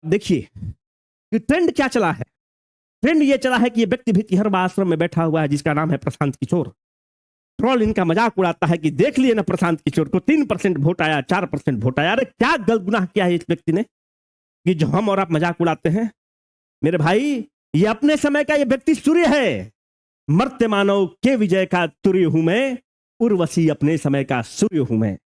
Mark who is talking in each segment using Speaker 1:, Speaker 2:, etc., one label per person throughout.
Speaker 1: देखिए कि ट्रेंड क्या चला है। ट्रेंड ये चला है कि ये व्यक्ति भी तिहरवा आश्रम में बैठा हुआ है जिसका नाम है प्रशांत किशोर। ट्रोल इनका मजाक उड़ाता है कि देख लिए ना प्रशांत किशोर को 3% वोट आया, 4% वोट आया। अरे क्या गलत गुनाह किया है इस व्यक्ति ने कि जो हम और आप मजाक उड़ाते हैं। मेरे भाई, ये अपने समय का ये व्यक्ति सूर्य है। मर्त्य मानव के विजय का तुर्य हूं मैं, उर्वशी अपने समय का सूर्य हूं मैं।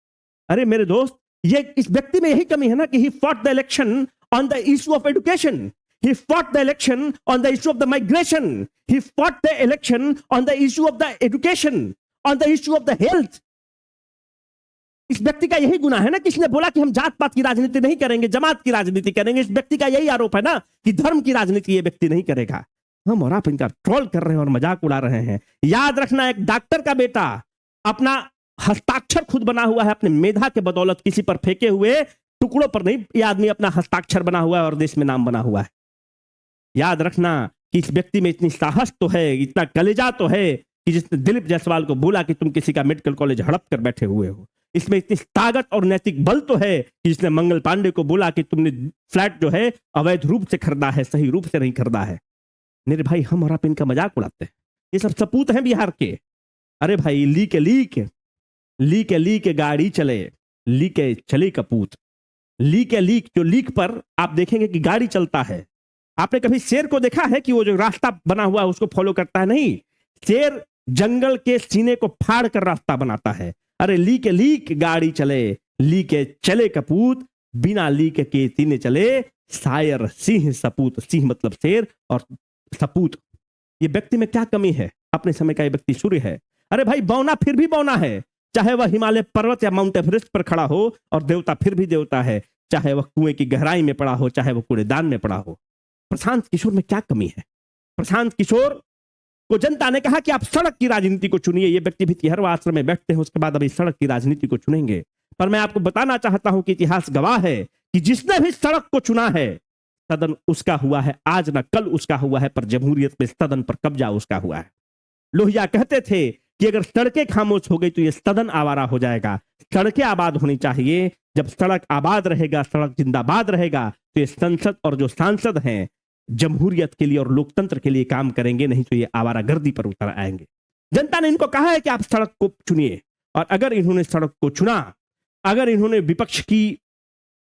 Speaker 1: अरे मेरे दोस्त, ये इस व्यक्ति में यही कमी है ना कि he fought the election on the issue of education, he fought the election on the issue of the migration, he fought the election on the issue of the education, on the issue of the health। इस व्यक्ति का यही गुनाह है ना कि इसने बोला कि हम जात पात की राजनीति नहीं करेंगे, जमात की राजनीति करेंगे। इस व्यक्ति का यही आरोप है ना कि धर्म की राजनीति ये व्यक्ति नहीं करेगा। हम और आप इनका ट्रोल कर रहे हैं और मजाक उड़ा रहे हैं। याद रखना, एक डॉक्टर का बेटा अपना हस्ताक्षर खुद बना हुआ है अपने मेधा के बदौलत, किसी पर फेंके हुए टुकड़ों पर नहीं। ये आदमी अपना हस्ताक्षर बना हुआ है और देश में नाम बना हुआ है। याद रखना कि इस व्यक्ति में इतनी साहस तो है, इतना कलेजा तो है कि जिसने दिलीप जायसवाल को बोला कि तुम किसी का मेडिकल कॉलेज हड़प कर बैठे हुए हो। इसमें इतनी ताकत और नैतिक बल तो है कि जिसने मंगल पांडे को बोला कि तुमने फ्लैट जो है अवैध रूप से खरीदा है, सही रूप से नहीं खरीदा है। मेरे भाई, हम और आप इनका मजाक उड़ाते हैं। ये सब सपूत हैं बिहार के। अरे भाई, लीक गाड़ी चले, लीक चले कपूत। लीक जो लीक पर आप देखेंगे कि गाड़ी चलता है। आपने कभी शेर को देखा है कि वो जो रास्ता बना हुआ है उसको फॉलो करता है? नहीं, शेर जंगल के सीने को फाड़ कर रास्ता बनाता है। अरे लीक गाड़ी चले, लीक चले कपूत, बिना लीक के सीने चले शायर सिंह सपूत। सिंह मतलब शेर और सपूत। ये व्यक्ति में क्या कमी है? अपने समय का ये व्यक्ति सूर्य है। अरे भाई, बौना फिर भी बौना है, चाहे वह हिमालय पर्वत या माउंट एवरेस्ट पर खड़ा हो, और देवता फिर भी देवता है, चाहे वह कुएं की गहराई में पड़ा हो, चाहे वह कूड़ेदान में पड़ा हो। प्रशांत किशोर में क्या कमी है? प्रशांत किशोर को जनता ने कहा कि आप सड़क की राजनीति को चुनिए। ये व्यक्ति भी तिहरवा आश्रम में बैठते हैं, उसके बाद अभी सड़क की राजनीति को चुनेंगे। पर मैं आपको बताना चाहता हूं कि इतिहास गवाह है कि जिसने भी सड़क को चुना है, सदन उसका हुआ है। आज ना कल उसका हुआ है, पर जमहूरियत में सदन पर कब्जा उसका हुआ है। लोहिया कहते थे कि अगर सड़कें खामोश हो गई तो ये सदन आवारा हो जाएगा। सड़कें आबाद होनी चाहिए। जब सड़क आबाद रहेगा, सड़क जिंदाबाद रहेगा, तो ये संसद और जो सांसद हैं जमहूरियत के लिए और लोकतंत्र के लिए काम करेंगे, नहीं तो ये आवारागर्दी पर उतर आएंगे। जनता ने इनको कहा है कि आप सड़क को चुनिए, और अगर इन्होंने सड़क को चुना, अगर इन्होंने विपक्ष की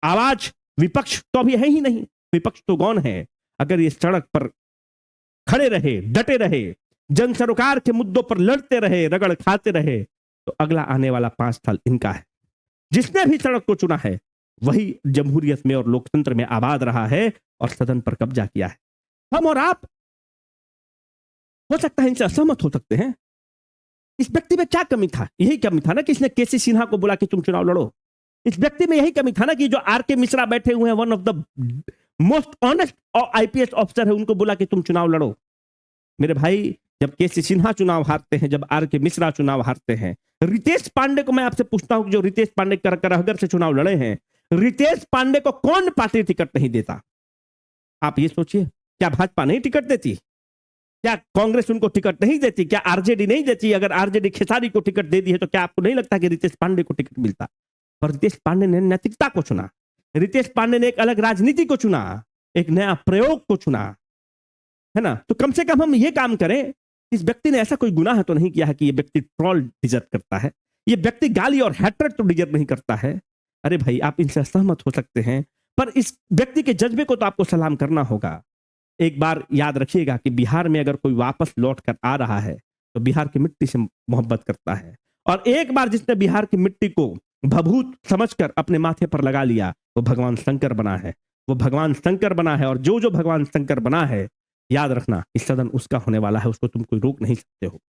Speaker 1: आवाज, विपक्ष तो अभी है ही नहीं, विपक्ष तो कौन है, अगर ये सड़क पर खड़े रहे, डटे रहे, जन सरोकार के मुद्दों पर लड़ते रहे, रगड़ खाते रहे, तो अगला आने वाला 5 साल इनका है। जिसने भी सड़क को चुना है वही जमहूरियत में और लोकतंत्र में आबाद रहा है और सदन पर कब्जा किया है। हम और आप हो सकता है इनसे असहमत हो सकते हैं। इस व्यक्ति में क्या कमी था? यही कमी था ना कि इसने केसी सिन्हा को बोला कि तुम चुनाव लड़ो। इस व्यक्ति में यही कमी था ना कि जो आर.के. मिश्रा बैठे हुए हैं, one of the most honest IPS officer है, उनको बोला कि तुम चुनाव लड़ो। मेरे भाई, जब केसी सिन्हा चुनाव हारते हैं, जब आर.के. मिश्रा चुनाव हारते हैं, रितेश पांडे को मैं आपसे पूछता हूं कि जो रितेश पांडे करहगर से चुनाव लड़े हैं, रितेश पांडे को कौन पार्टी टिकट नहीं देता? आप ये सोचिए, क्या भाजपा नहीं टिकट देती? क्या कांग्रेस उनको टिकट नहीं देती? क्या आरजेडी नहीं देती? अगर आरजेडी खेसारी को टिकट दे दी है तो क्या आपको नहीं लगता कि रितेश पांडे को टिकट मिलता? पर रितेश पांडे ने नैतिकता को चुना, रितेश पांडे ने एक अलग राजनीति को चुना, एक नया प्रयोग को चुना, है ना? तो कम से कम हम ये काम करें। इस व्यक्ति ने ऐसा कोई गुनाह तो नहीं किया है कि ये व्यक्ति ट्रोल डिजर्व करता है, ये व्यक्ति गाली और हैट्रेड तो डिजर्व नहीं करता है। अरे भाई, आप इनसे असहमत हो सकते हैं, पर इस व्यक्ति के जज्बे को तो आपको सलाम करना होगा। एक बार याद रखिएगा कि बिहार में अगर कोई वापस लौट कर आ रहा है तो बिहार की मिट्टी से मोहब्बत करता है, और एक बार जिसने बिहार की मिट्टी को भभूत समझकर अपने माथे पर लगा लिया, वो भगवान शंकर बना है। वो भगवान शंकर बना है, और जो जो भगवान शंकर बना है, याद रखना, इस सदन उसका होने वाला है, उसको तुम कोई रोक नहीं सकते हो।